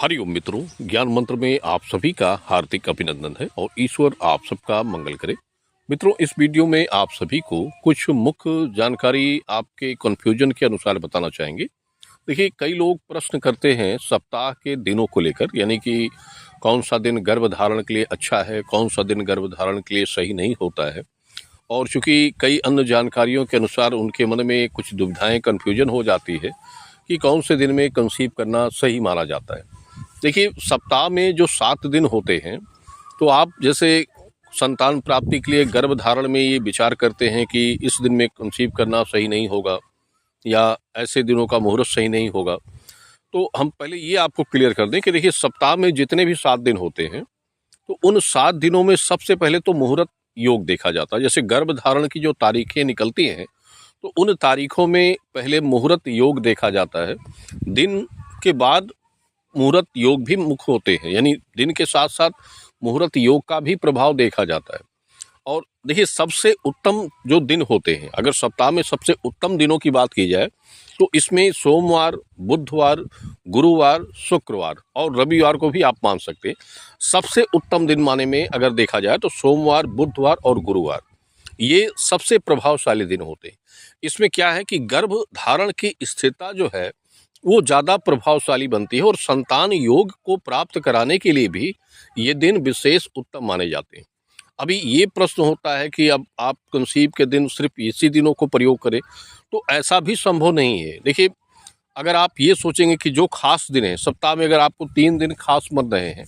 हरिओम मित्रों, ज्ञान मंत्र में आप सभी का हार्दिक अभिनंदन है और ईश्वर आप सबका मंगल करे। मित्रों, इस वीडियो में आप सभी को कुछ मुख्य जानकारी आपके कन्फ्यूजन के अनुसार बताना चाहेंगे। देखिए, कई लोग प्रश्न करते हैं सप्ताह के दिनों को लेकर, यानी कि कौन सा दिन गर्भधारण के लिए अच्छा है, कौन सा दिन गर्भधारण के लिए सही नहीं होता है। और चूंकि कई अन्य जानकारियों के अनुसार उनके मन में कुछ दुविधाएं, कन्फ्यूजन हो जाती है कि कौन से दिन में कंसीव करना सही माना जाता है। देखिए, सप्ताह में जो 7 दिन होते हैं, तो आप जैसे संतान प्राप्ति के लिए गर्भधारण में ये विचार करते हैं कि इस दिन में कंसीव करना सही नहीं होगा या ऐसे दिनों का मुहूर्त सही नहीं होगा। तो हम पहले ये आपको क्लियर कर दें कि देखिए, सप्ताह में जितने भी 7 दिन होते हैं, तो उन 7 दिनों में सबसे पहले तो मुहूर्त योग देखा जाता है। जैसे गर्भधारण की जो तारीखें निकलती हैं, तो उन तारीखों में पहले मुहूर्त योग देखा जाता है। दिन के बाद मुहूर्त योग भी मुख्य होते हैं, यानी दिन के साथ साथ मुहूर्त योग का भी प्रभाव देखा जाता है। और देखिए, सबसे उत्तम जो दिन होते हैं, अगर सप्ताह में सबसे उत्तम दिनों की बात की जाए, तो इसमें सोमवार, बुधवार, गुरुवार, शुक्रवार और रविवार को भी आप मान सकते हैं। सबसे उत्तम दिन माने में अगर देखा जाए तो सोमवार, बुधवार और गुरुवार, ये सबसे प्रभावशाली दिन होते हैं। इसमें क्या है कि गर्भधारण की स्थिरता जो है वो ज़्यादा प्रभावशाली बनती है और संतान योग को प्राप्त कराने के लिए भी ये दिन विशेष उत्तम माने जाते हैं। अभी ये प्रश्न होता है कि अब आप कंसीव के दिन सिर्फ इसी दिनों को प्रयोग करें, तो ऐसा भी संभव नहीं है। देखिए, अगर आप ये सोचेंगे कि जो खास दिन है सप्ताह में, अगर आपको 3 दिन खास मिल रहे हैं,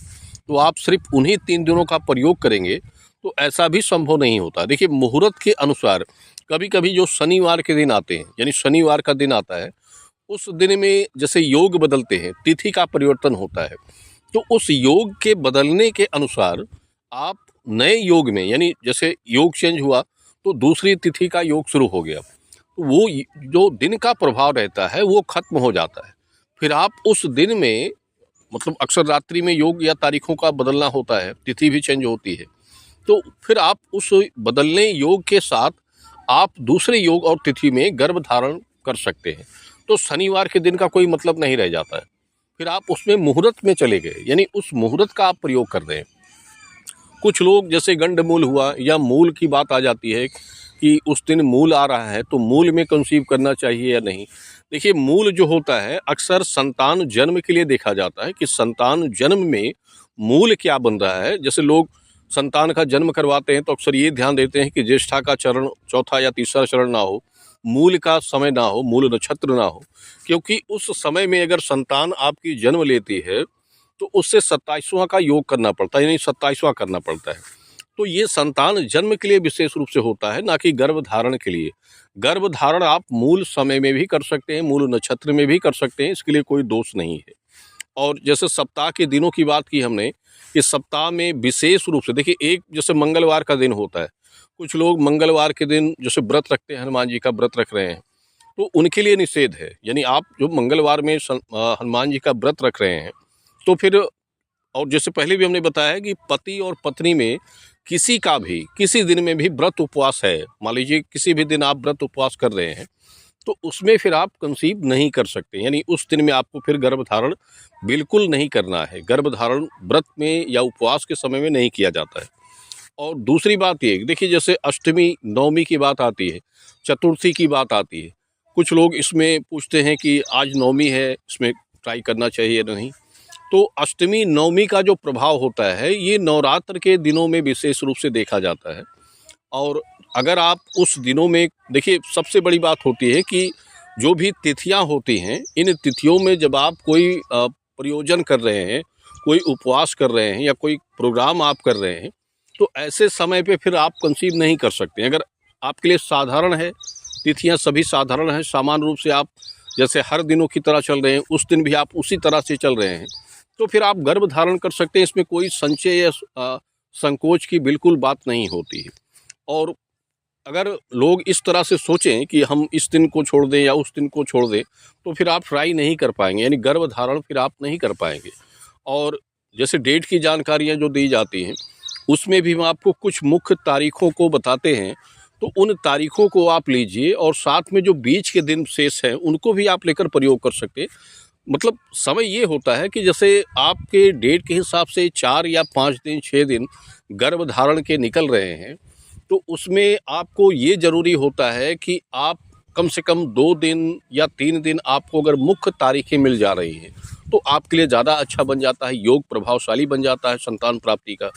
तो आप सिर्फ उन्हीं 3 दिनों का प्रयोग करेंगे, तो ऐसा भी संभव नहीं होता। देखिए, मुहूर्त के अनुसार कभी कभी जो शनिवार के दिन आते हैं, यानी शनिवार का दिन आता है, उस दिन में जैसे योग बदलते हैं, तिथि का परिवर्तन होता है, तो उस योग के बदलने के अनुसार आप नए योग में, यानी जैसे योग चेंज हुआ तो दूसरी तिथि का योग शुरू हो गया, तो वो जो दिन का प्रभाव रहता है वो खत्म हो जाता है। फिर आप उस दिन में, मतलब अक्सर रात्रि में योग या तारीखों का बदलना होता है, तिथि भी चेंज होती है, तो फिर आप उस बदलने योग के साथ आप दूसरे योग और तिथि में गर्भधारण कर सकते हैं। तो शनिवार के दिन का कोई मतलब नहीं रह जाता है। फिर आप उसमें मुहूर्त में चले गए, यानी उस मुहूर्त का आप प्रयोग कर रहे हैं। कुछ लोग जैसे गंडमूल हुआ या मूल की बात आ जाती है कि उस दिन मूल आ रहा है, तो मूल में कंसीव करना चाहिए या नहीं। देखिए, मूल जो होता है अक्सर संतान जन्म के लिए देखा जाता है कि संतान जन्म में मूल क्या बन रहा है। जैसे लोग संतान का जन्म करवाते हैं तो अक्सर ये ध्यान देते हैं कि ज्येष्ठा का चरण, चौथा या तीसरा चरण ना हो, मूल का समय ना हो, मूल नक्षत्र ना हो, क्योंकि उस समय में अगर संतान आपकी जन्म लेती है तो उससे 27वां का योग करना पड़ता है, यानी 27वां करना पड़ता है। तो ये संतान जन्म के लिए विशेष रूप से होता है, ना कि गर्भधारण के लिए। गर्भधारण आप मूल समय में भी कर सकते हैं, मूल नक्षत्र में भी कर सकते हैं, इसके लिए कोई दोष नहीं है। और जैसे सप्ताह के दिनों की बात की हमने, कि सप्ताह में विशेष रूप से देखिए, एक जैसे मंगलवार का दिन होता है, कुछ लोग मंगलवार के दिन जैसे व्रत रखते हैं, हनुमान जी का व्रत रख रहे हैं, तो उनके लिए निषेध है। यानी आप जो मंगलवार में हनुमान जी का व्रत रख रहे हैं, तो फिर, और जैसे पहले भी हमने बताया है कि पति और पत्नी में किसी का भी किसी दिन में भी व्रत उपवास है, मान लीजिए किसी भी दिन आप व्रत उपवास कर रहे हैं, तो उसमें फिर आप कंसीव नहीं कर सकते। यानी उस दिन में आपको फिर गर्भधारण बिल्कुल नहीं करना है। गर्भधारण व्रत में या उपवास के समय में नहीं किया जाता है। और दूसरी बात ये, देखिए, जैसे अष्टमी नवमी की बात आती है, चतुर्थी की बात आती है, कुछ लोग इसमें पूछते हैं कि आज नवमी है, इसमें ट्राई करना चाहिए या नहीं। तो अष्टमी नवमी का जो प्रभाव होता है, ये नवरात्र के दिनों में विशेष रूप से देखा जाता है। और अगर आप उस दिनों में, देखिए, सबसे बड़ी बात होती है कि जो भी तिथियां होती हैं, इन तिथियों में जब आप कोई प्रयोजन कर रहे हैं, कोई उपवास कर रहे हैं या कोई प्रोग्राम आप कर रहे हैं, तो ऐसे समय पे फिर आप कंसीव नहीं कर सकते। अगर आपके लिए साधारण है, तिथियां सभी साधारण हैं, सामान्य रूप से आप जैसे हर दिनों की तरह चल रहे हैं, उस दिन भी आप उसी तरह से चल रहे हैं, तो फिर आप गर्भधारण कर सकते हैं। इसमें कोई संचय या संकोच की बिल्कुल बात नहीं होती है। और अगर लोग इस तरह से सोचें कि हम इस दिन को छोड़ दें या उस दिन को छोड़ दें, तो फिर आप ट्राई नहीं कर पाएंगे, यानी गर्भधारण फिर आप नहीं कर पाएंगे। और जैसे डेट की जानकारियाँ जो दी जाती हैं, उसमें भी हम आपको कुछ मुख्य तारीखों को बताते हैं, तो उन तारीखों को आप लीजिए और साथ में जो बीच के दिन शेष हैं उनको भी आप लेकर प्रयोग कर सकते हैं। मतलब समय ये होता है कि जैसे आपके डेट के हिसाब से 4 या 5 दिन 6 दिन गर्भ धारण के निकल रहे हैं, तो उसमें आपको ये ज़रूरी होता है कि आप कम से कम 2 दिन या 3 दिन आपको अगर मुख्य तारीखें मिल जा रही हैं, तो आपके लिए ज़्यादा अच्छा बन जाता है, योग प्रभावशाली बन जाता है संतान प्राप्ति का।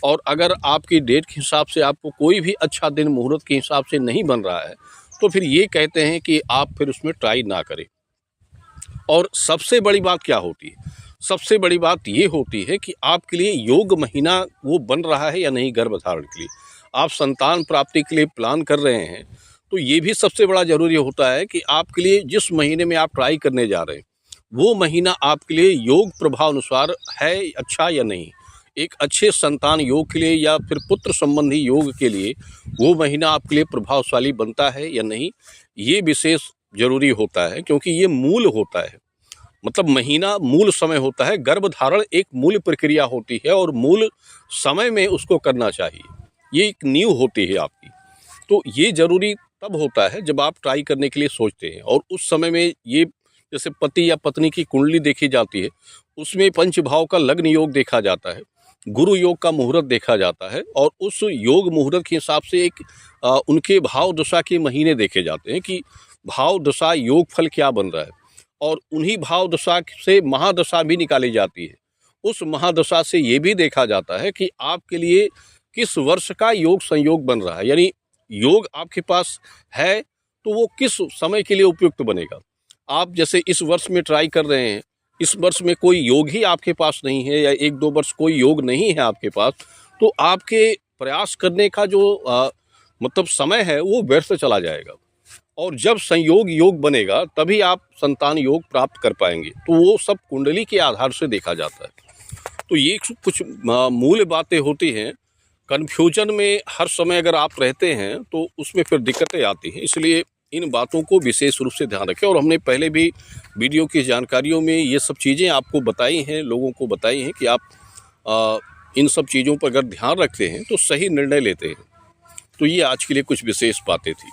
और अगर आपकी डेट के हिसाब से आपको कोई भी अच्छा दिन मुहूर्त के हिसाब से नहीं बन रहा है, तो फिर ये कहते हैं कि आप फिर उसमें ट्राई ना करें। और सबसे बड़ी बात क्या होती है? सबसे बड़ी बात ये होती है कि आपके लिए योग महीना वो बन रहा है या नहीं गर्भधारण के लिए। आप संतान प्राप्ति के लिए प्लान कर रहे हैं, तो ये भी सबसे बड़ा ज़रूरी होता है कि आपके लिए जिस महीने में आप ट्राई करने जा रहे हैं, वो महीना आपके लिए योग प्रभाव अनुसार है अच्छा या नहीं। एक अच्छे संतान योग के लिए या फिर पुत्र संबंधी योग के लिए वो महीना आपके लिए प्रभावशाली बनता है या नहीं, ये विशेष ज़रूरी होता है, क्योंकि ये मूल होता है। मतलब महीना मूल समय होता है, गर्भधारण एक मूल प्रक्रिया होती है और मूल समय में उसको करना चाहिए। ये एक नींव होती है आपकी। तो ये ज़रूरी तब होता है जब आप ट्राई करने के लिए सोचते हैं, और उस समय में ये जैसे पति या पत्नी की कुंडली देखी जाती है, उसमें पंचभाव का लग्न योग देखा जाता है, गुरु योग का मुहूर्त देखा जाता है, और उस योग मुहूर्त के हिसाब से एक उनके भाव दशा के महीने देखे जाते हैं कि भाव दशा योग फल क्या बन रहा है, और उन्हीं भाव दशा से महादशा भी निकाली जाती है। उस महादशा से ये भी देखा जाता है कि आपके लिए किस वर्ष का योग संयोग बन रहा है, यानी योग आपके पास है तो वो किस समय के लिए उपयुक्त बनेगा। आप जैसे इस वर्ष में ट्राई कर रहे हैं, इस वर्ष में कोई योग ही आपके पास नहीं है या 1-2 वर्ष कोई योग नहीं है आपके पास, तो आपके प्रयास करने का जो मतलब समय है वो व्यर्थ चला जाएगा। और जब संयोग योग बनेगा तभी आप संतान योग प्राप्त कर पाएंगे। तो वो सब कुंडली के आधार से देखा जाता है। तो ये कुछ मूल बातें होती हैं। कन्फ्यूजन में हर समय अगर आप रहते हैं तो उसमें फिर दिक्कतें आती हैं, इसलिए इन बातों को विशेष रूप से ध्यान रखें। और हमने पहले भी वीडियो की जानकारियों में ये सब चीज़ें आपको बताई हैं, लोगों को बताई हैं कि आप इन सब चीज़ों पर अगर ध्यान रखते हैं तो सही निर्णय लेते हैं। तो ये आज के लिए कुछ विशेष बातें थी।